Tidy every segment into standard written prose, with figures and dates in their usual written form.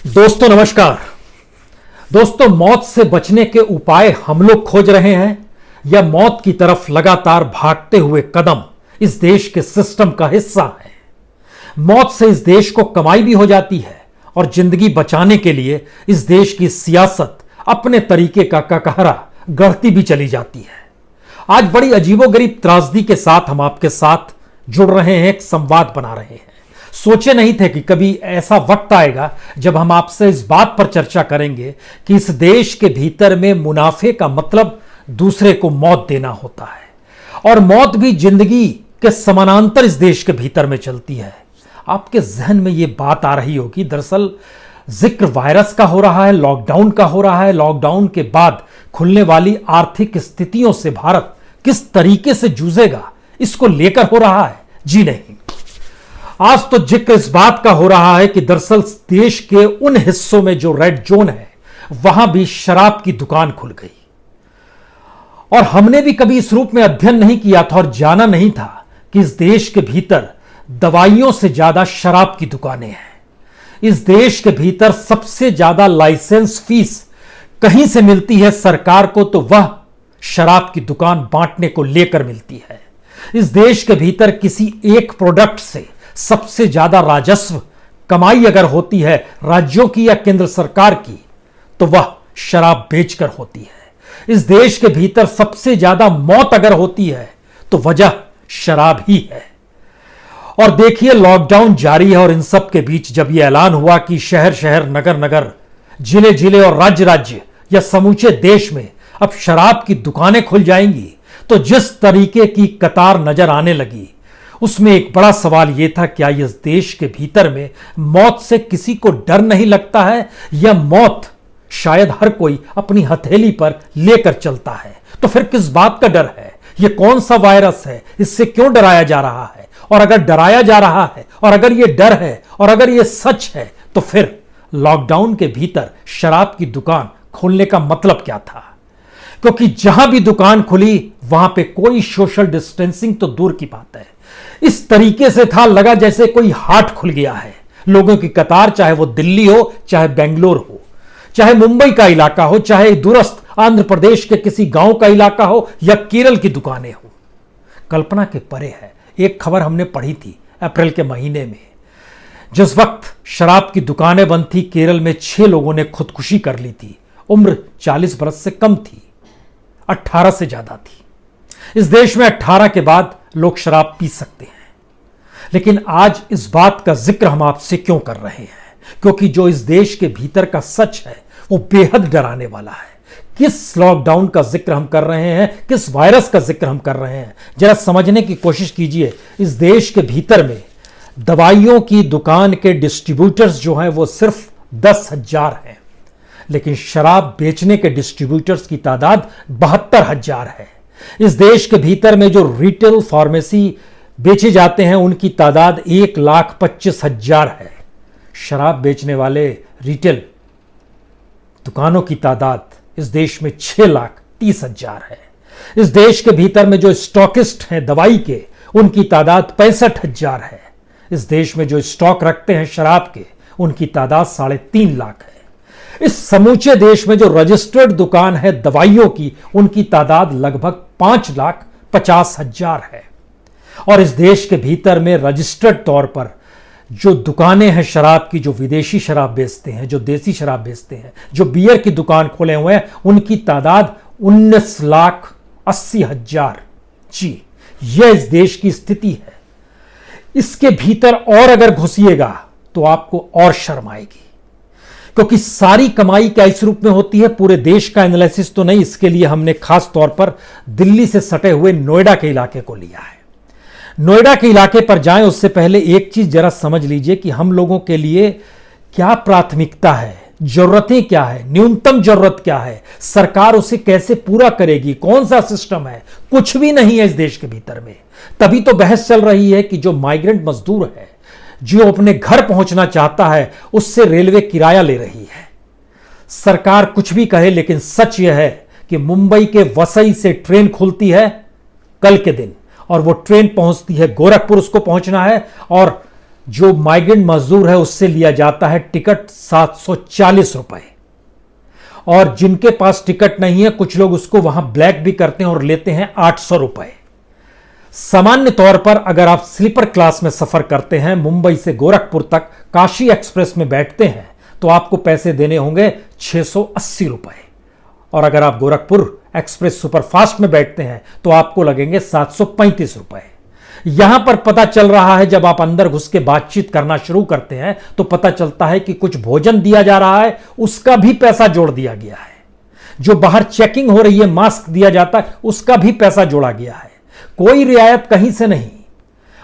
दोस्तों नमस्कार। दोस्तों, मौत से बचने के उपाय हम लोग खोज रहे हैं या मौत की तरफ लगातार भागते हुए कदम इस देश के सिस्टम का हिस्सा है। मौत से इस देश को कमाई भी हो जाती है और जिंदगी बचाने के लिए इस देश की सियासत अपने तरीके का ककहरा गढ़ती भी चली जाती है। आज बड़ी अजीबोगरीब त्रासदी के साथ हम आपके साथ जुड़ रहे हैं, एक संवाद बना रहे हैं। सोचे नहीं थे कि कभी ऐसा वक्त आएगा जब हम आपसे इस बात पर चर्चा करेंगे कि इस देश के भीतर में मुनाफे का मतलब दूसरे को मौत देना होता है और मौत भी जिंदगी के समानांतर इस देश के भीतर में चलती है। आपके जहन में यह बात आ रही होगी, दरअसल जिक्र वायरस का हो रहा है, लॉकडाउन का हो रहा है। लॉकडाउन के बाद खुलने वाली आर्थिक स्थितियों से भारत किस तरीके से जूझेगा, इसको लेकर हो रहा है। जी नहीं, आज तो जिक्र इस बात का हो रहा है कि दरअसल देश के उन हिस्सों में जो रेड जोन है वहां भी शराब की दुकान खुल गई। और हमने भी कभी इस रूप में अध्ययन नहीं किया था और जाना नहीं था कि इस देश के भीतर दवाइयों से ज्यादा शराब की दुकानें हैं। इस देश के भीतर सबसे ज्यादा लाइसेंस फीस कहीं से मिलती है सरकार को, तो वह शराब की दुकान बांटने को लेकर मिलती है। इस देश के भीतर किसी एक प्रोडक्ट से सबसे ज्यादा राजस्व कमाई अगर होती है राज्यों की या केंद्र सरकार की, तो वह शराब बेचकर होती है। इस देश के भीतर सबसे ज्यादा मौत अगर होती है तो वजह शराब ही है। और देखिए, लॉकडाउन जारी है और इन सब के बीच जब यह ऐलान हुआ कि शहर शहर, नगर नगर, जिले जिले और राज्य राज्य या समूचे देश में अब शराब की दुकानें खुल जाएंगी, तो जिस तरीके की कतार नजर आने लगी उसमें एक बड़ा सवाल यह था, क्या इस देश के भीतर में मौत से किसी को डर नहीं लगता है या मौत शायद हर कोई अपनी हथेली पर लेकर चलता है। तो फिर किस बात का डर है? यह कौन सा वायरस है? इससे क्यों डराया जा रहा है? और अगर डराया जा रहा है और अगर यह डर है और अगर यह सच है, तो फिर लॉकडाउन के भीतर शराब की दुकान खोलने का मतलब क्या था? क्योंकि जहां भी दुकान खुली वहां पे कोई सोशल डिस्टेंसिंग तो दूर की बात है। इस तरीके से था, लगा जैसे कोई हाट खुल गया है। लोगों की कतार, चाहे वो दिल्ली हो, चाहे बेंगलोर हो, चाहे मुंबई का इलाका हो, चाहे दूरस्थ आंध्र प्रदेश के किसी गांव का इलाका हो या केरल की दुकानें हो, कल्पना के परे है। एक खबर हमने पढ़ी थी अप्रैल के महीने में, जिस वक्त शराब की दुकानें बंद थी, केरल में 6 लोगों ने खुदकुशी कर ली थी। उम्र 40 बरस से कम थी, 18 से ज्यादा थी। इस देश में 18 के बाद लोग शराब पी सकते हैं। लेकिन आज इस बात का जिक्र हम आपसे क्यों कर रहे हैं? क्योंकि जो इस देश के भीतर का सच है वो बेहद डराने वाला है। किस लॉकडाउन का जिक्र हम कर रहे हैं, किस वायरस का जिक्र हम कर रहे हैं, जरा समझने की कोशिश कीजिए। इस देश के भीतर में दवाइयों की दुकान के डिस्ट्रीब्यूटर्स जो हैं वो सिर्फ 10,000 हैं, लेकिन शराब बेचने के डिस्ट्रीब्यूटर्स की तादाद 72,000 है। इस देश के भीतर में जो रिटेल फार्मेसी बेचे जाते हैं उनकी तादाद 1,25,000 है। शराब बेचने वाले रिटेल दुकानों की तादाद इस देश में 6,30,000 है। इस देश के भीतर में जो स्टॉकिस्ट हैं दवाई के, उनकी तादाद 65,000 है। इस देश में जो स्टॉक रखते हैं शराब के, उनकी तादाद 3.5 लाख है। इस समूचे देश में जो रजिस्टर्ड दुकान है दवाइयों की, उनकी तादाद लगभग 5,50,000 है। और इस देश के भीतर में रजिस्टर्ड तौर पर जो दुकानें हैं शराब की, जो विदेशी शराब बेचते हैं, जो देसी शराब बेचते हैं, जो बियर की दुकान खोले हुए हैं, उनकी तादाद 19,80,000। जी, यह इस देश की स्थिति है। इसके भीतर और अगर घुसिएगा तो आपको और शर्म आएगी, क्योंकि सारी कमाई क्या इस रूप में होती है? पूरे देश का एनालिसिस तो नहीं, इसके लिए हमने खास तौर पर दिल्ली से सटे हुए नोएडा के इलाके को लिया है। नोएडा के इलाके पर जाएं उससे पहले एक चीज जरा समझ लीजिए कि हम लोगों के लिए क्या प्राथमिकता है, जरूरतें क्या है, न्यूनतम जरूरत क्या है, सरकार उसे कैसे पूरा करेगी, कौन सा सिस्टम है। कुछ भी नहीं है इस देश के भीतर में। तभी तो बहस चल रही है कि जो माइग्रेंट मजदूर है, जो अपने घर पहुंचना चाहता है, उससे रेलवे किराया ले रही है। सरकार कुछ भी कहे, लेकिन सच यह है कि मुंबई के वसई से ट्रेन खुलती है कल के दिन और वो ट्रेन पहुंचती है गोरखपुर, उसको पहुंचना है, और जो माइग्रेंट मजदूर है उससे लिया जाता है टिकट 740 रुपए, और जिनके पास टिकट नहीं है कुछ लोग उसको वहां ब्लैक भी करते हैं और लेते हैं 800 रुपए। सामान्य तौर पर अगर आप स्लीपर क्लास में सफर करते हैं, मुंबई से गोरखपुर तक काशी एक्सप्रेस में बैठते हैं, तो आपको पैसे देने होंगे 680 रुपए, और अगर आप गोरखपुर एक्सप्रेस सुपरफास्ट में बैठते हैं तो आपको लगेंगे 735 रुपए। यहां पर पता चल रहा है, जब आप अंदर घुस के बातचीत करना शुरू करते हैं तो पता चलता है कि कुछ भोजन दिया जा रहा है, उसका भी पैसा जोड़ दिया गया है। जो बाहर चेकिंग हो रही है, मास्क दिया जाता है, उसका भी पैसा जोड़ा गया है। कोई रियायत कहीं से नहीं।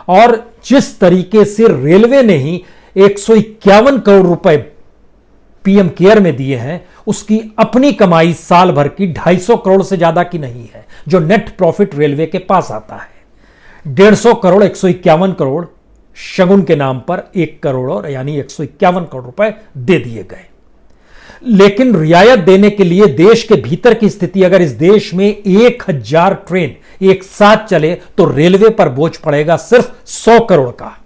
और जिस तरीके से रेलवे ने ही 151 करोड़ रुपए पीएम केयर में दिए हैं, उसकी अपनी कमाई साल भर की 250 करोड़ से ज्यादा की नहीं है, जो नेट प्रॉफिट रेलवे के पास आता है। 150 करोड़ 151 करोड़ शगुन के नाम पर 1 करोड़ यानी 151 करोड़ रुपए दे दिए गए। लेकिन रियायत देने के लिए देश के भीतर की स्थिति, अगर इस देश में 1000 ट्रेन एक साथ चले तो रेलवे पर बोझ पड़ेगा सिर्फ 100 करोड़ का,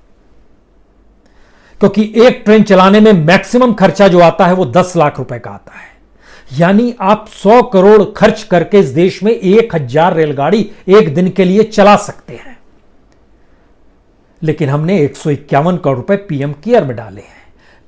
क्योंकि एक ट्रेन चलाने में मैक्सिमम खर्चा जो आता है वो 10 लाख रुपए का आता है। यानी आप 100 करोड़ खर्च करके इस देश में 1000 रेलगाड़ी एक दिन के लिए चला सकते हैं। लेकिन हमने 151 करोड़ रुपए पीएम केयर में डाले हैं।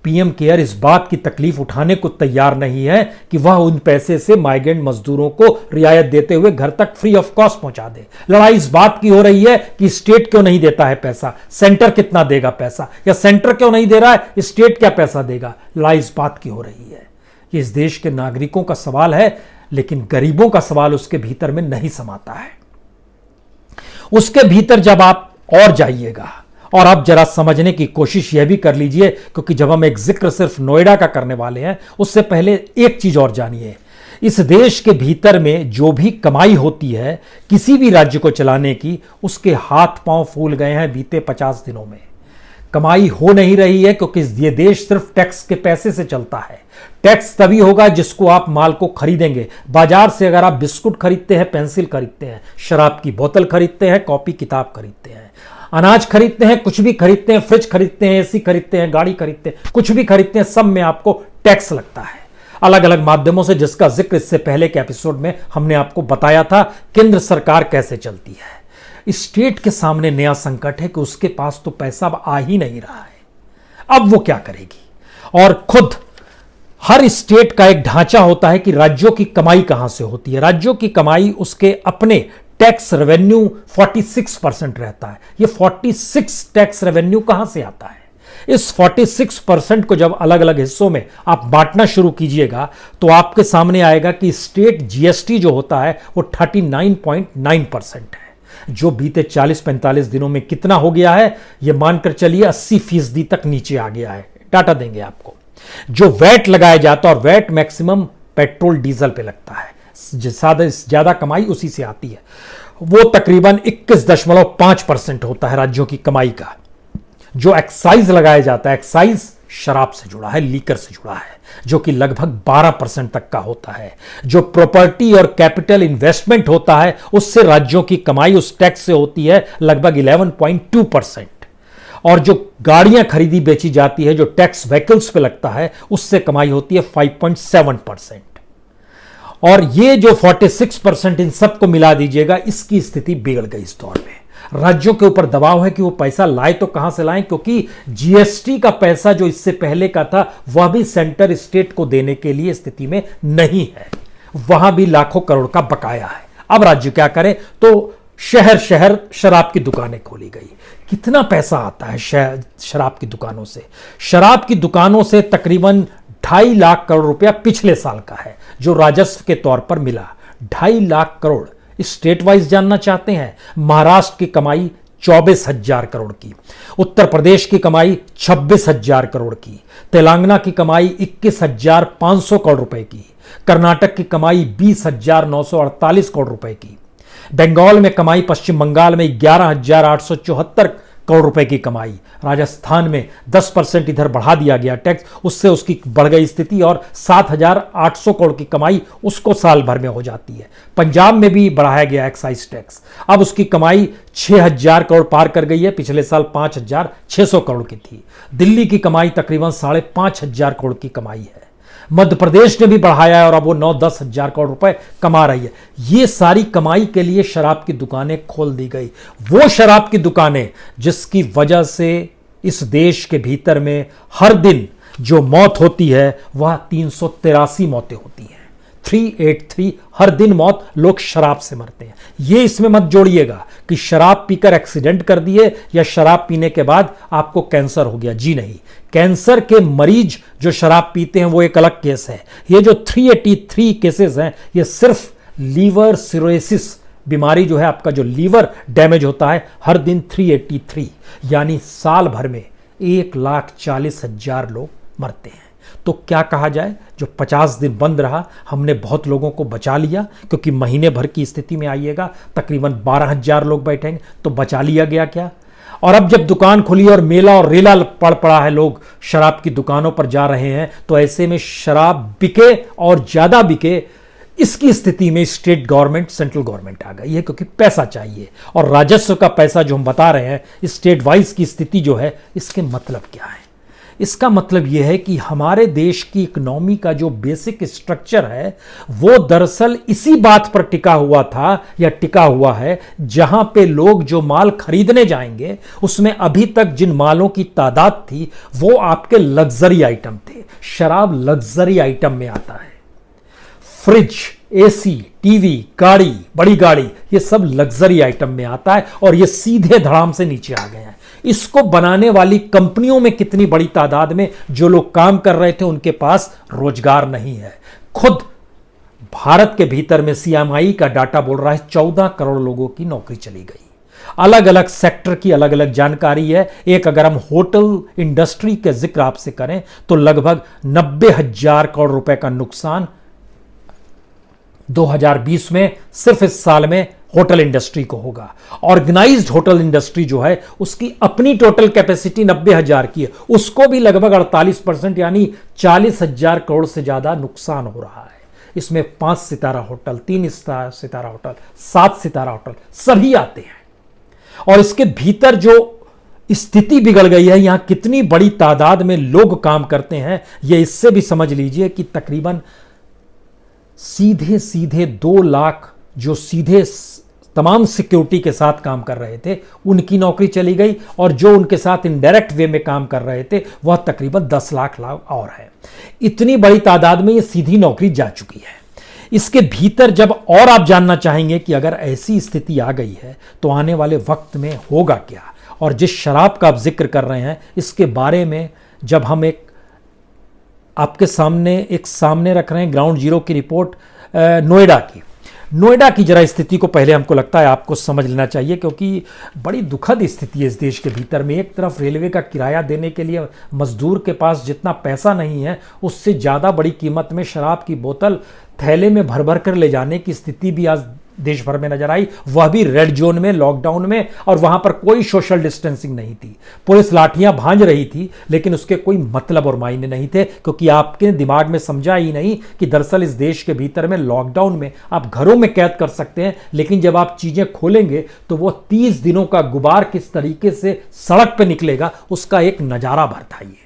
पीएम केयर इस बात की तकलीफ उठाने को तैयार नहीं है कि वह उन पैसे से माइग्रेंट मजदूरों को रियायत देते हुए घर तक फ्री ऑफ कॉस्ट पहुंचा दे। लड़ाई इस बात की हो रही है कि स्टेट क्यों नहीं देता है पैसा, सेंटर कितना देगा पैसा, या सेंटर क्यों नहीं दे रहा है, स्टेट क्या पैसा देगा। लड़ाई इस बात की हो रही है। ये इस देश के नागरिकों का सवाल है, लेकिन गरीबों का सवाल उसके भीतर में नहीं समाता है। उसके भीतर जब आप और जाइएगा, और आप जरा समझने की कोशिश यह भी कर लीजिए, क्योंकि जब हम एक जिक्र सिर्फ नोएडा का करने वाले हैं, उससे पहले एक चीज और जानिए। इस देश के भीतर में जो भी कमाई होती है किसी भी राज्य को चलाने की, उसके हाथ पांव फूल गए हैं बीते 50 दिनों में। कमाई हो नहीं रही है क्योंकि ये देश सिर्फ टैक्स के पैसे से चलता है। टैक्स तभी होगा जिसको आप माल को खरीदेंगे। बाजार से अगर आप बिस्कुट खरीदते हैं, पेंसिल खरीदते हैं, शराब की बोतल खरीदते हैं, कॉपी किताब खरीदते हैं, अनाज खरीदते हैं, कुछ भी खरीदते हैं, फ्रिज खरीदते हैं, एसी खरीदते हैं, गाड़ी खरीदते हैं, कुछ भी खरीदते हैं, सब में आपको टैक्स लगता है अलग अलग माध्यमों से, जिसका जिक्र इससे पहले के एपिसोड में हमने आपको बताया था। केंद्र सरकार कैसे चलती है। स्टेट के सामने नया संकट है कि उसके पास तो पैसा अब आ ही नहीं रहा है। अब वो क्या करेगी। और खुद हर स्टेट का एक ढांचा होता है कि राज्यों की कमाई कहां से होती है। राज्यों की कमाई उसके अपने टैक्स रेवेन्यू 46% रहता है। ये 46 टैक्स रेवेन्यू कहां से आता है। इस 46% को जब अलग अलग हिस्सों में आप बांटना शुरू कीजिएगा तो आपके सामने आएगा कि स्टेट जीएसटी जो होता है वो 39.9% है, जो बीते 40-45 दिनों में कितना हो गया है ये मानकर चलिए 80% तक नीचे आ गया है। डाटा देंगे आपको। जो वैट लगाया जाता है, और वैट मैक्सिमम पेट्रोल डीजल पे लगता है, ज्यादा कमाई उसी से आती है, वो तकरीबन 21.5% होता है राज्यों की कमाई का। जो एक्साइज लगाया जाता है, एक्साइज शराब से जुड़ा है, लीकर से जुड़ा है, जो कि लगभग 12% तक का होता है। जो प्रॉपर्टी और कैपिटल इन्वेस्टमेंट होता है उससे राज्यों की कमाई उस टैक्स से होती है लगभग 11.2%। और जो गाड़ियां खरीदी बेची जाती है, जो टैक्स व्हीकल्स पे लगता है, उससे कमाई होती है 5.7%। और ये जो 46% इन सबको मिला दीजिएगा, इसकी स्थिति बिगड़ गई इस दौर में। राज्यों के ऊपर दबाव है कि वो पैसा लाए तो कहां से लाएं, क्योंकि जीएसटी का पैसा जो इससे पहले का था वह भी सेंटर स्टेट को देने के लिए स्थिति में नहीं है। वहां भी लाखों करोड़ का बकाया है। अब राज्य क्या करें, तो शहर शहर शराब की दुकानें खोली गई। कितना पैसा आता है शराब की दुकानों से। शराब की दुकानों से तकरीबन 2.5 लाख करोड़ रुपया पिछले साल का है जो राजस्व के तौर पर मिला। 2.5 लाख करोड़। स्टेट वाइज जानना चाहते हैं, महाराष्ट्र की कमाई 24,000 करोड़ की, उत्तर प्रदेश की कमाई 26,000 करोड़ की, तेलंगाना की कमाई 21,500 करोड़ रुपए की, कर्नाटक की कमाई 20,948 करोड़ रुपए की, बंगाल में कमाई, पश्चिम बंगाल में 11,874 करोड़ रुपए की कमाई। राजस्थान में 10% इधर बढ़ा दिया गया टैक्स, उससे उसकी बढ़ गई स्थिति और 7,800 करोड़ की कमाई उसको साल भर में हो जाती है। पंजाब में भी बढ़ाया गया एक्साइज टैक्स, अब उसकी कमाई 6,000 करोड़ पार कर गई है, पिछले साल 5,600 करोड़ की थी। दिल्ली की कमाई तकरीबन 5,500 करोड़ की कमाई है। मध्य प्रदेश ने भी बढ़ाया है और अब वो 9-10 हजार करोड़ रुपए कमा रही है। ये सारी कमाई के लिए शराब की दुकानें खोल दी गई, वो शराब की दुकानें जिसकी वजह से इस देश के भीतर में हर दिन जो मौत होती है वह 383 मौतें होती हैं। 383 हर दिन मौत, लोग शराब से मरते हैं। ये इसमें मत जोड़िएगा कि शराब पीकर एक्सीडेंट कर दिए या शराब पीने के बाद आपको कैंसर हो गया। जी नहीं, कैंसर के मरीज जो शराब पीते हैं वो एक अलग केस है। ये जो 383 केसेस हैं ये सिर्फ लीवर सिरोसिस बीमारी जो है, आपका जो लीवर डैमेज होता है, हर दिन 383 यानी साल भर में 1,40,000 लोग मरते हैं। तो क्या कहा जाए, जो 50 दिन बंद रहा हमने बहुत लोगों को बचा लिया, क्योंकि महीने भर की स्थिति में आइएगा तकरीबन 12,000 लोग बैठेंगे, तो बचा लिया गया क्या। और अब जब दुकान खुली और मेला और रेला पड़ पड़ा है, लोग शराब की दुकानों पर जा रहे हैं, तो ऐसे में शराब बिके और ज्यादा बिके, इसकी स्थिति में स्टेट गवर्नमेंट, सेंट्रल गवर्नमेंट आ गई है, क्योंकि पैसा चाहिए। और राजस्व का पैसा जो हम बता रहे हैं स्टेट वाइज की स्थिति जो है, इसके मतलब क्या है। इसका मतलब यह है कि हमारे देश की इकोनॉमी का जो बेसिक स्ट्रक्चर है वो दरअसल इसी बात पर टिका हुआ था या टिका हुआ है, जहां पे लोग जो माल खरीदने जाएंगे उसमें अभी तक जिन मालों की तादाद थी वो आपके लग्जरी आइटम थे। शराब लग्जरी आइटम में आता है। फ्रिज, एसी, टीवी, गाड़ी, बड़ी गाड़ी, ये सब लग्जरी आइटम में आता है और ये सीधे धड़ाम से नीचे आ गए हैं। इसको बनाने वाली कंपनियों में कितनी बड़ी तादाद में जो लोग काम कर रहे थे उनके पास रोजगार नहीं है। खुद भारत के भीतर में सीएमआई का डाटा बोल रहा है 14 करोड़ लोगों की नौकरी चली गई। अलग अलग सेक्टर की अलग अलग जानकारी है। एक अगर हम होटल इंडस्ट्री के जिक्र आपसे करें तो लगभग 90,000 करोड़ रुपए का नुकसान 2020 में सिर्फ इस साल में होटल इंडस्ट्री को होगा। ऑर्गेनाइज्ड होटल इंडस्ट्री जो है उसकी अपनी टोटल कैपेसिटी 90,000 की है, उसको भी लगभग 48% यानी 40,000 करोड़ से ज्यादा नुकसान हो रहा है। इसमें 5 सितारा होटल, 3 सितारा होटल, 7 सितारा होटल सभी आते हैं। और इसके भीतर जो स्थिति बिगड़ गई है, यहां कितनी बड़ी तादाद में लोग काम करते हैं, यह इससे भी समझ लीजिए कि तकरीबन सीधे सीधे 2 लाख जो सीधे तमाम सिक्योरिटी के साथ काम कर रहे थे उनकी नौकरी चली गई, और जो उनके साथ इनडायरेक्ट वे में काम कर रहे थे वह तकरीबन 10 लाख और है। इतनी बड़ी तादाद में ये सीधी नौकरी जा चुकी है। इसके भीतर जब और आप जानना चाहेंगे कि अगर ऐसी स्थिति आ गई है तो आने वाले वक्त में होगा क्या, और जिस शराब का आप जिक्र कर रहे हैं इसके बारे में जब हम आपके सामने रख रहे हैं ग्राउंड जीरो की रिपोर्ट नोएडा की जरा स्थिति को पहले हमको लगता है आपको समझ लेना चाहिए, क्योंकि बड़ी दुखद स्थिति है इस देश के भीतर में। एक तरफ रेलवे का किराया देने के लिए मजदूर के पास जितना पैसा नहीं है, उससे ज़्यादा बड़ी कीमत में शराब की बोतल थैले में भर भर कर ले जाने की स्थिति भी आज देश भर में नजर आई, वह भी रेड जोन में, लॉकडाउन में, और वहां पर कोई सोशल डिस्टेंसिंग नहीं थी। पुलिस लाठियां भांज रही थी लेकिन उसके कोई मतलब और मायने नहीं थे, क्योंकि आपके दिमाग में समझा ही नहीं कि दरअसल इस देश के भीतर में लॉकडाउन में आप घरों में कैद कर सकते हैं, लेकिन जब आप चीजें खोलेंगे तो वो 30 दिनों का गुबार किस तरीके से सड़क पर निकलेगा उसका एक नजारा भर था। ये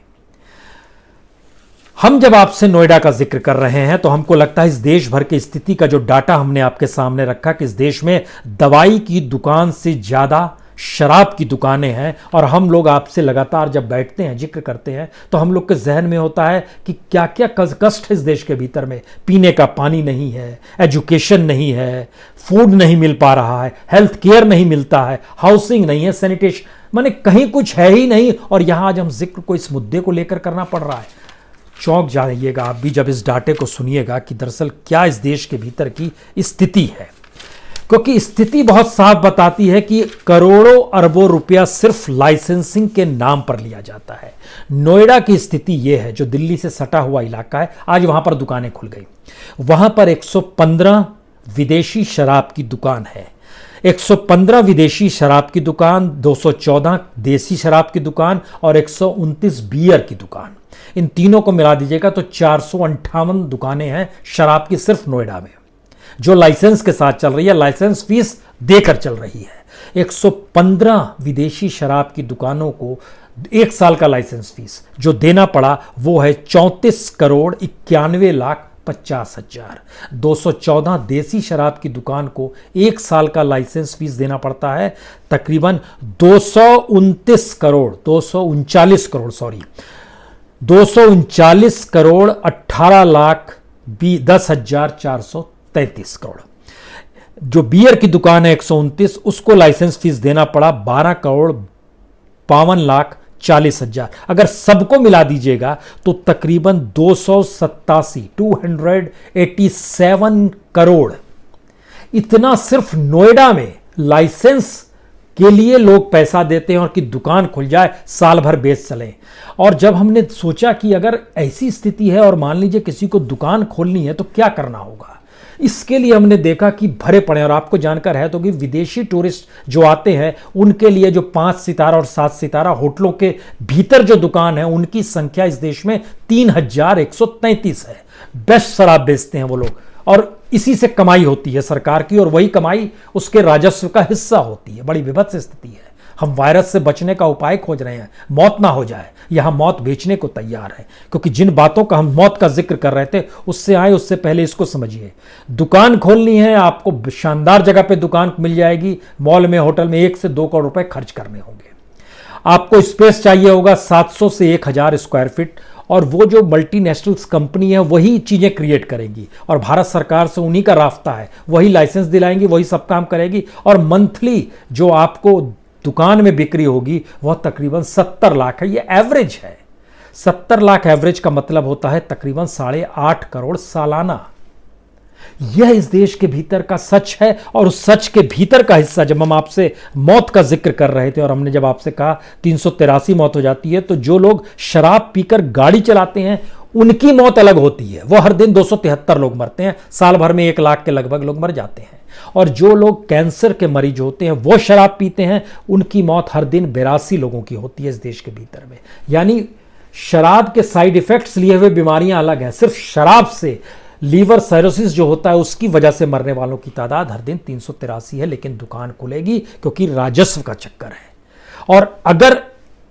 हम जब आपसे नोएडा का जिक्र कर रहे हैं तो हमको लगता है इस देश भर की स्थिति का जो डाटा हमने आपके सामने रखा कि इस देश में दवाई की दुकान से ज्यादा शराब की दुकानें हैं, और हम लोग आपसे लगातार जब बैठते हैं जिक्र करते हैं तो हम लोग के जहन में होता है कि क्या क्या कष्ट है इस देश के भीतर में। पीने का पानी नहीं है, एजुकेशन नहीं है, फूड नहीं मिल पा रहा है, हेल्थ केयर नहीं मिलता है, हाउसिंग नहीं है, सैनिटेशन, माने कहीं कुछ है ही नहीं। और यहां आज हम जिक्र को इस मुद्दे को लेकर करना पड़ रहा है। चौंक जाइएगा आप भी जब इस डाटे को सुनिएगा कि दरअसल क्या इस देश के भीतर की स्थिति है, क्योंकि स्थिति बहुत साफ बताती है कि करोड़ों अरबों रुपया सिर्फ लाइसेंसिंग के नाम पर लिया जाता है। नोएडा की स्थिति यह है, जो दिल्ली से सटा हुआ इलाका है, आज वहां पर दुकानें खुल गई, वहां पर 115 विदेशी शराब की दुकान है। 115 विदेशी शराब की दुकान, 214 देसी शराब की दुकान और 129 बियर की दुकान। इन तीनों को मिला दीजिएगा तो 458 दुकानें हैं शराब की सिर्फ नोएडा में, जो लाइसेंस के साथ चल रही है, लाइसेंस फीस देकर चल रही है। 115 विदेशी शराब की दुकानों को 1 साल का लाइसेंस फीस जो देना पड़ा वो है 34,91,50,000। 214 देसी शराब की दुकान को 1 साल का लाइसेंस फीस देना पड़ता है तकरीबन 239 करोड़ 18,10,433 करोड़। जो बियर की दुकान है 129, उसको लाइसेंस फीस देना पड़ा 12,52,40,000। अगर सबको मिला दीजिएगा तो तकरीबन 287 करोड़। इतना सिर्फ नोएडा में लाइसेंस के लिए लोग पैसा देते हैं और कि दुकान खुल जाए, साल भर बेच चले। और जब हमने सोचा कि अगर ऐसी स्थिति है और मान लीजिए किसी को दुकान खोलनी है तो क्या करना होगा, इसके लिए हमने देखा कि भरे पड़े। और आपको जानकर है तो कि विदेशी टूरिस्ट जो आते हैं उनके लिए जो 5 सितारा और 7 सितारा होटलों के भीतर जो दुकान है उनकी संख्या इस देश में 3,133 है। बेस्ट शराब बेचते हैं वो लोग और इसी से कमाई होती है सरकार की, और वही कमाई उसके राजस्व का हिस्सा होती है। बड़ी विभत्स स्थिति है। हम वायरस से बचने का उपाय खोज रहे हैं, मौत ना हो जाए। यहां मौत बेचने को तैयार है, क्योंकि जिन बातों का हम मौत का जिक्र कर रहे थे उससे पहले इसको समझिए। दुकान खोलनी है आपको, शानदार जगह पे दुकान मिल जाएगी, मॉल में, होटल में 1 से 2 करोड़ रुपए खर्च करने होंगे। आपको स्पेस चाहिए होगा 700 से 1,000 स्क्वायर फीट, और वो जो मल्टीनेशनल्स कंपनी है वही चीजें क्रिएट करेंगी, और भारत सरकार से उन्हीं का रास्ता है, वही लाइसेंस दिलाएंगी, वही सब काम करेगी। और मंथली जो आपको दुकान में बिक्री होगी वह तकरीबन 70 लाख है। ये एवरेज है। 70 लाख एवरेज का मतलब होता है तकरीबन 8.5 करोड़ सालाना। यह इस देश के भीतर का सच है। और उस सच के भीतर का हिस्सा, जब हम आपसे मौत का जिक्र कर रहे थे और हमने जब आपसे कहा 383 मौत हो जाती है, तो जो लोग शराब पीकर गाड़ी चलाते हैं उनकी मौत अलग होती है। वो हर दिन 273 लोग मरते हैं, साल भर में 1 लाख के लगभग लोग मर जाते हैं। और जो लोग कैंसर के मरीज होते हैं वो शराब पीते हैं, उनकी मौत हर दिन 82 लोगों की होती है इस देश के भीतर में। यानी शराब के साइड इफेक्ट्स लिए हुए बीमारियां अलग हैं। सिर्फ शराब से लीवर साइरोसिस जो होता है उसकी वजह से मरने वालों की तादाद हर दिन 383 है। लेकिन दुकान खुलेगी क्योंकि राजस्व का चक्कर है। और अगर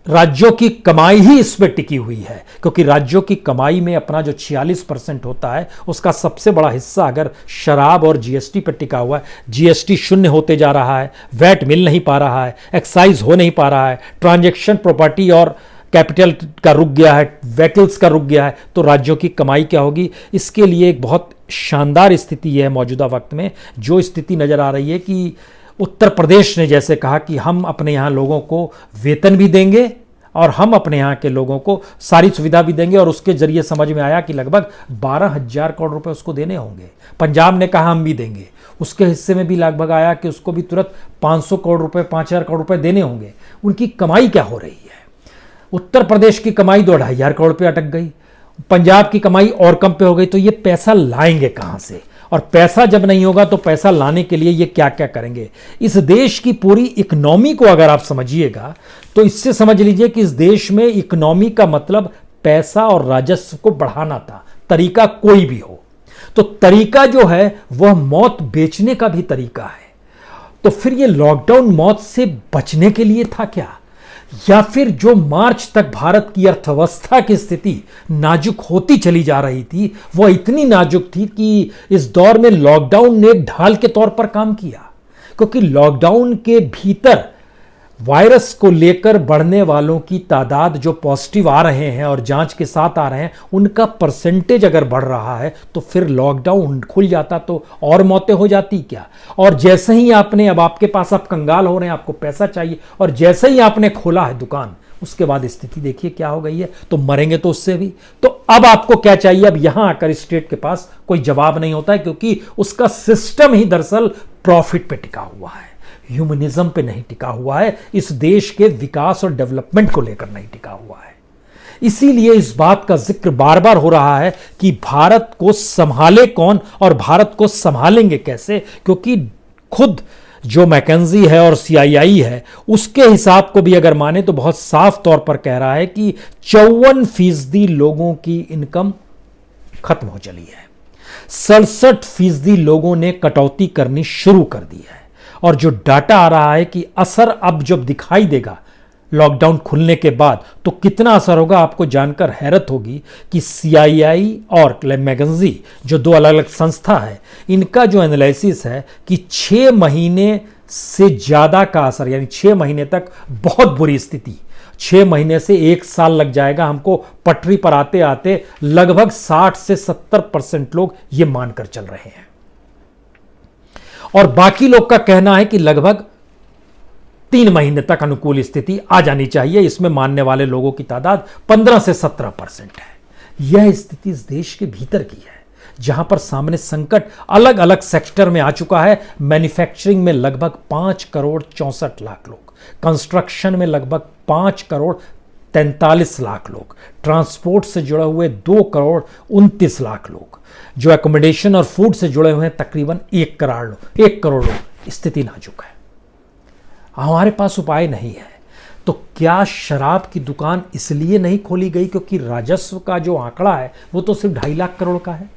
राज्यों की कमाई ही इस पे टिकी हुई है, क्योंकि राज्यों की कमाई में अपना जो 46% होता है उसका सबसे बड़ा हिस्सा अगर शराब और जीएसटी पर टिका हुआ है। जीएसटी शून्य होते जा रहा है, वैट मिल नहीं पा रहा है, एक्साइज हो नहीं पा रहा है, ट्रांजैक्शन प्रॉपर्टी और कैपिटल का रुक गया है, व्हीकल्स का रुक गया है, तो राज्यों की कमाई क्या होगी। इसके लिए एक बहुत शानदार स्थिति है मौजूदा वक्त में। जो स्थिति नजर आ रही है कि उत्तर प्रदेश ने जैसे कहा कि हम अपने यहाँ लोगों को वेतन भी देंगे और हम अपने यहाँ के लोगों को सारी सुविधा भी देंगे, और उसके जरिए समझ में आया कि लगभग 12,000 करोड़ रुपए उसको देने होंगे। पंजाब ने कहा हम भी देंगे, उसके हिस्से में भी लगभग आया कि उसको भी तुरंत 500 करोड़ रुपए 5,000 करोड़ रुपए देने होंगे। उनकी कमाई क्या हो रही है। उत्तर प्रदेश की कमाई 2,500 करोड़ पे अटक गई, पंजाब की कमाई और कम पे हो गई। तो ये पैसा लाएंगे कहां से, और पैसा जब नहीं होगा तो पैसा लाने के लिए ये क्या क्या करेंगे। इस देश की पूरी इकोनॉमी को अगर आप समझिएगा तो इससे समझ लीजिए कि इस देश में इकोनॉमी का मतलब पैसा और राजस्व को बढ़ाना था, तरीका कोई भी हो। तो तरीका जो है वह मौत बेचने का भी तरीका है। तो फिर ये लॉकडाउन मौत से बचने के लिए था क्या, या फिर जो मार्च तक भारत की अर्थव्यवस्था की स्थिति नाजुक होती चली जा रही थी वह इतनी नाजुक थी कि इस दौर में लॉकडाउन ने एक ढाल के तौर पर काम किया। क्योंकि लॉकडाउन के भीतर वायरस को लेकर बढ़ने वालों की तादाद जो पॉजिटिव आ रहे हैं और जांच के साथ आ रहे हैं उनका परसेंटेज अगर बढ़ रहा है, तो फिर लॉकडाउन खुल जाता तो और मौतें हो जाती क्या। और जैसे ही आपने, अब आपके पास आप कंगाल हो रहे हैं, आपको पैसा चाहिए, और जैसे ही आपने खोला है दुकान, उसके बाद स्थिति देखिए क्या हो गई है। तो मरेंगे तो उससे भी। तो अब आपको क्या चाहिए। अब यहां आकर स्टेट के पास कोई जवाब नहीं होता है, क्योंकि उसका सिस्टम ही दरअसल प्रॉफिट पे टिका हुआ है, ह्यूमनिज्म पे नहीं टिका हुआ है, इस देश के विकास और डेवलपमेंट को लेकर नहीं टिका हुआ है। इसीलिए इस बात का जिक्र बार बार हो रहा है कि भारत को संभाले कौन और भारत को संभालेंगे कैसे। क्योंकि खुद जो मैकेंजी है और सीआईआई है, उसके हिसाब को भी अगर माने तो बहुत साफ तौर पर कह रहा है कि 54% लोगों की इनकम खत्म हो चली है। 67% लोगों ने कटौती करनी शुरू कर दी है। और जो डाटा आ रहा है कि असर अब जब दिखाई देगा लॉकडाउन खुलने के बाद, तो कितना असर होगा आपको जानकर हैरत होगी कि सीआईआई और मैकेंजी जो दो अलग अलग संस्था है, इनका जो एनालिसिस है कि 6 महीने से ज्यादा का असर, यानी 6 महीने तक बहुत बुरी स्थिति, 6 महीने से 1 साल लग जाएगा हमको पटरी पर आते आते, लगभग 60 से 70% लोग ये मानकर चल रहे हैं। और बाकी लोग का कहना है कि लगभग 3 महीने तक अनुकूल स्थिति आ जानी चाहिए। इसमें मानने वाले लोगों की तादाद 15 से 17% है। यह स्थिति इस देश के भीतर की है, जहां पर सामने संकट अलग अलग सेक्टर में आ चुका है। मैन्युफैक्चरिंग में लगभग 5 करोड़ 64 लाख लोग, कंस्ट्रक्शन में लगभग 5 करोड़ 43 लाख लोग, ट्रांसपोर्ट से जुड़े हुए 2 करोड़ 29 लाख लोग, जो एकोमोडेशन और फूड से जुड़े हुए हैं तकरीबन 1 करोड़ लोग। स्थिति नाजुक है, हमारे पास उपाय नहीं है। तो क्या शराब की दुकान इसलिए नहीं खोली गई क्योंकि राजस्व का जो आंकड़ा है वो तो सिर्फ 2.5 लाख करोड़ का है,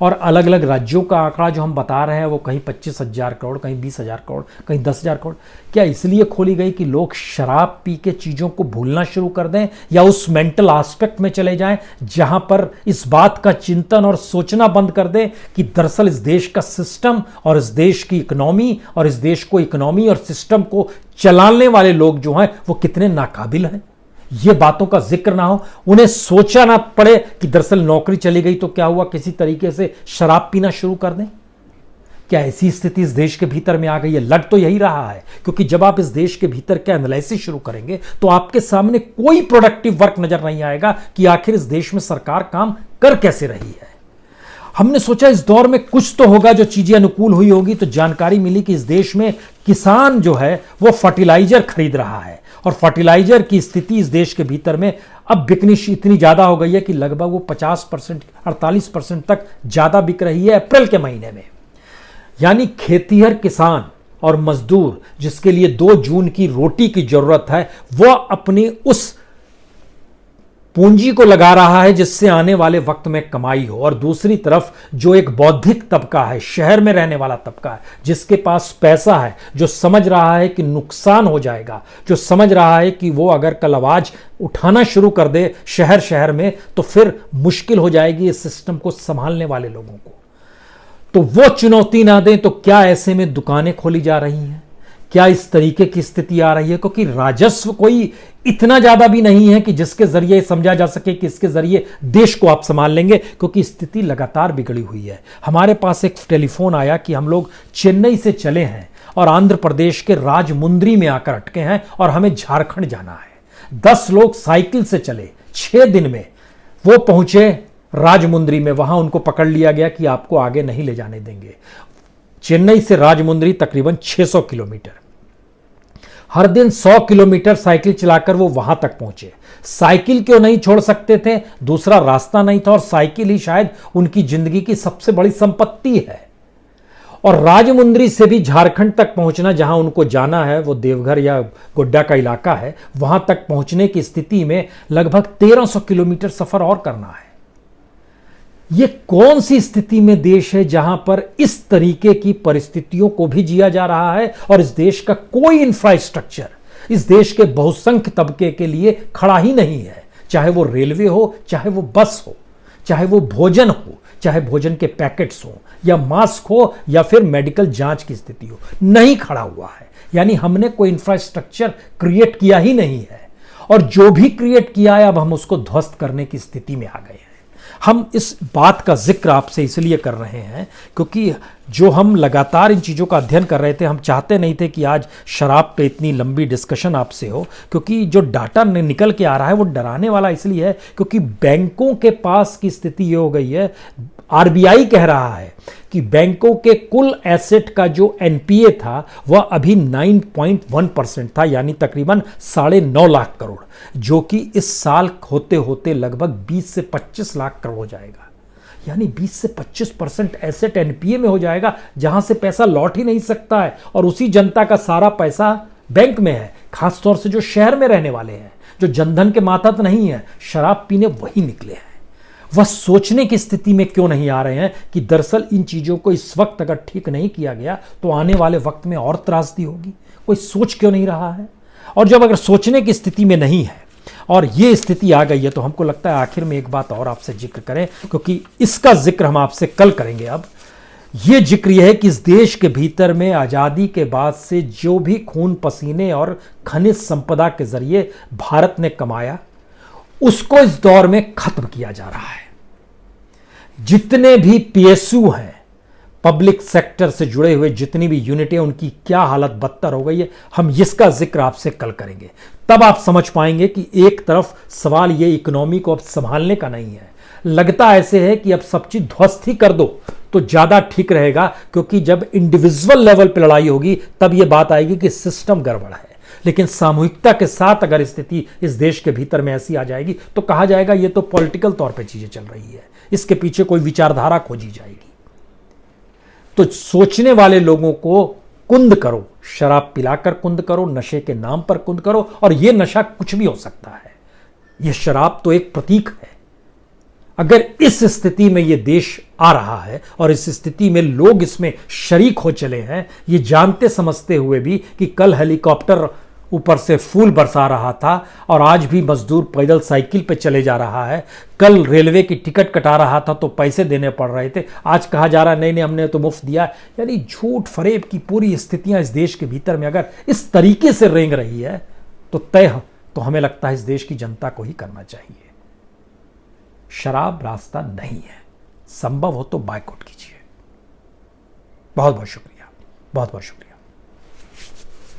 और अलग अलग राज्यों का आंकड़ा जो हम बता रहे हैं वो कहीं 25,000 करोड़, कहीं 20,000 करोड़, कहीं 10,000 करोड़। क्या इसलिए खोली गई कि लोग शराब पी के चीज़ों को भूलना शुरू कर दें, या उस मेंटल एस्पेक्ट में चले जाएं जहां पर इस बात का चिंतन और सोचना बंद कर दें कि दरअसल इस देश का सिस्टम और इस देश की इकोनॉमी और इस देश को इकोनॉमी और सिस्टम को चलाने वाले लोग जो हैं वो कितने नाकाबिल हैं। ये बातों का जिक्र ना हो, उन्हें सोचा ना पड़े कि दरअसल नौकरी चली गई तो क्या हुआ, किसी तरीके से शराब पीना शुरू कर दें। क्या ऐसी स्थिति इस देश के भीतर में आ गई है? लग तो यही रहा है, क्योंकि जब आप इस देश के भीतर का एनालिसिस शुरू करेंगे तो आपके सामने कोई प्रोडक्टिव वर्क नजर नहीं आएगा कि आखिर इस देश में सरकार काम कर कैसे रही है। हमने सोचा इस दौर में कुछ तो होगा जो चीजें अनुकूल हुई होगी, तो जानकारी मिली कि इस देश में किसान जो है वो फर्टिलाइजर खरीद रहा है, और फर्टिलाइजर की स्थिति इस देश के भीतर में अब बिकनी इतनी ज्यादा हो गई है कि लगभग वो 50% 48% तक ज्यादा बिक रही है अप्रैल के महीने में। यानी खेतीहर किसान और मजदूर जिसके लिए 2 जून की रोटी की जरूरत है, वह अपनी उस पूंजी को लगा रहा है जिससे आने वाले वक्त में कमाई हो। और दूसरी तरफ जो एक बौद्धिक तबका है, शहर में रहने वाला तबका है, जिसके पास पैसा है, जो समझ रहा है कि नुकसान हो जाएगा, जो समझ रहा है कि वो अगर कल आवाज उठाना शुरू कर दे शहर शहर में तो फिर मुश्किल हो जाएगी इस सिस्टम को संभालने वाले लोगों को, तो वो चुनौती ना दें। तो क्या ऐसे में दुकानें खोली जा रही हैं? क्या इस तरीके की स्थिति आ रही है? क्योंकि राजस्व कोई इतना ज्यादा भी नहीं है कि जिसके जरिए समझा जा सके कि इसके जरिए देश को आप संभाल लेंगे, क्योंकि स्थिति लगातार बिगड़ी हुई है। हमारे पास एक टेलीफोन आया कि हम लोग चेन्नई से चले हैं और आंध्र प्रदेश के राजमुंद्री में आकर अटके हैं और हमें झारखंड जाना है। 10 लोग साइकिल से चले, 6 दिन में वो पहुंचे राजमुंद्री में। वहां उनको पकड़ लिया गया कि आपको आगे नहीं ले जाने देंगे। चेन्नई से राजमुंद्री तकरीबन 600 किलोमीटर, हर दिन 100 किलोमीटर साइकिल चलाकर वो वहां तक पहुंचे। साइकिल क्यों नहीं छोड़ सकते थे? दूसरा रास्ता नहीं था, और साइकिल ही शायद उनकी जिंदगी की सबसे बड़ी संपत्ति है। और राजमुंद्री से भी झारखंड तक पहुंचना, जहां उनको जाना है, वो देवघर या गोड्डा का इलाका है, वहां तक पहुंचने की स्थिति में लगभग 1300 किलोमीटर सफर और करना है। ये कौन सी स्थिति में देश है जहां पर इस तरीके की परिस्थितियों को भी जिया जा रहा है और इस देश का कोई इंफ्रास्ट्रक्चर इस देश के बहुसंख्य तबके के लिए खड़ा ही नहीं है। चाहे वो रेलवे हो, चाहे वो बस हो, चाहे वो भोजन हो, चाहे भोजन के पैकेट्स हो, या मास्क हो, या फिर मेडिकल जांच की स्थिति हो, नहीं खड़ा हुआ है। यानी हमने कोई इंफ्रास्ट्रक्चर क्रिएट किया ही नहीं है, और जो भी क्रिएट किया है अब हम उसको ध्वस्त करने की स्थिति में आ गए हैं। हम इस बात का जिक्र आपसे इसलिए कर रहे हैं क्योंकि जो हम लगातार इन चीज़ों का अध्ययन कर रहे थे, हम चाहते नहीं थे कि आज शराब पे इतनी लंबी डिस्कशन आपसे हो, क्योंकि जो डाटा निकल के आ रहा है वो डराने वाला इसलिए है क्योंकि बैंकों के पास की स्थिति ये हो गई है। आरबीआई कह रहा है कि बैंकों के कुल एसेट का जो एनपीए था वह अभी 9.1% था, यानी तकरीबन 9.5 लाख करोड़, जो कि इस साल होते होते लगभग 20 से 25 लाख करोड़ हो जाएगा। यानी 20 से 25% एसेट एनपीए में हो जाएगा, जहां से पैसा लौट ही नहीं सकता है, और उसी जनता का सारा पैसा बैंक में है, खासतौर से जो शहर में रहने वाले हैं, जो जनधन के मातहत नहीं है, शराब पीने वही निकले हैं। वह सोचने की स्थिति में क्यों नहीं आ रहे हैं कि दरअसल इन चीजों को इस वक्त अगर ठीक नहीं किया गया तो आने वाले वक्त में और त्रासदी होगी। कोई सोच क्यों नहीं रहा है? और जब अगर सोचने की स्थिति में नहीं है और ये स्थिति आ गई है, तो हमको लगता है आखिर में एक बात और आपसे जिक्र करें, क्योंकि इसका जिक्र हम आपसे कल करेंगे। अब ये जिक्र यह है कि इस देश के भीतर में आजादी के बाद से जो भी खून पसीने और खनिज संपदा के जरिए भारत ने कमाया, उसको इस दौर में खत्म किया जा रहा है। जितने भी पीएसयू हैं, पब्लिक सेक्टर से जुड़े हुए जितनी भी यूनिटें, उनकी क्या हालत बदतर हो गई है, हम इसका जिक्र आपसे कल करेंगे। तब आप समझ पाएंगे कि एक तरफ सवाल ये इकोनॉमी को अब संभालने का नहीं है, लगता ऐसे है कि अब सब चीज ध्वस्त ही कर दो तो ज्यादा ठीक रहेगा, क्योंकि जब इंडिविजुअल लेवल पर लड़ाई होगी तब यह बात आएगी कि सिस्टम गड़बड़ है। लेकिन सामूहिकता के साथ अगर स्थिति इस देश के भीतर में ऐसी आ जाएगी तो कहा जाएगा ये तो पॉलिटिकल तौर पे चीजें चल रही है, इसके पीछे कोई विचारधारा खोजी जाएगी। तो सोचने वाले लोगों को कुंद करो, शराब पिलाकर कुंद करो, नशे के नाम पर कुंद करो, और यह नशा कुछ भी हो सकता है। यह शराब तो एक प्रतीक है। अगर इस स्थिति में यह देश आ रहा है और इस स्थिति में लोग इसमें शरीक हो चले हैं, ये जानते समझते हुए भी कि कल हेलीकॉप्टर ऊपर से फूल बरसा रहा था और आज भी मजदूर पैदल साइकिल पे चले जा रहा है, कल रेलवे की टिकट कटा रहा था तो पैसे देने पड़ रहे थे, आज कहा जा रहा नहीं नहीं हमने तो मुफ्त दिया। यानी झूठ फरेब की पूरी स्थितियां इस देश के भीतर में अगर इस तरीके से रेंग रही है तो तय तो हमें लगता है इस देश की जनता को ही करना चाहिए। शराब रास्ता नहीं है, संभव हो तो बायकॉट कीजिए। बहुत बहुत शुक्रिया, बहुत बहुत शुक्रिया।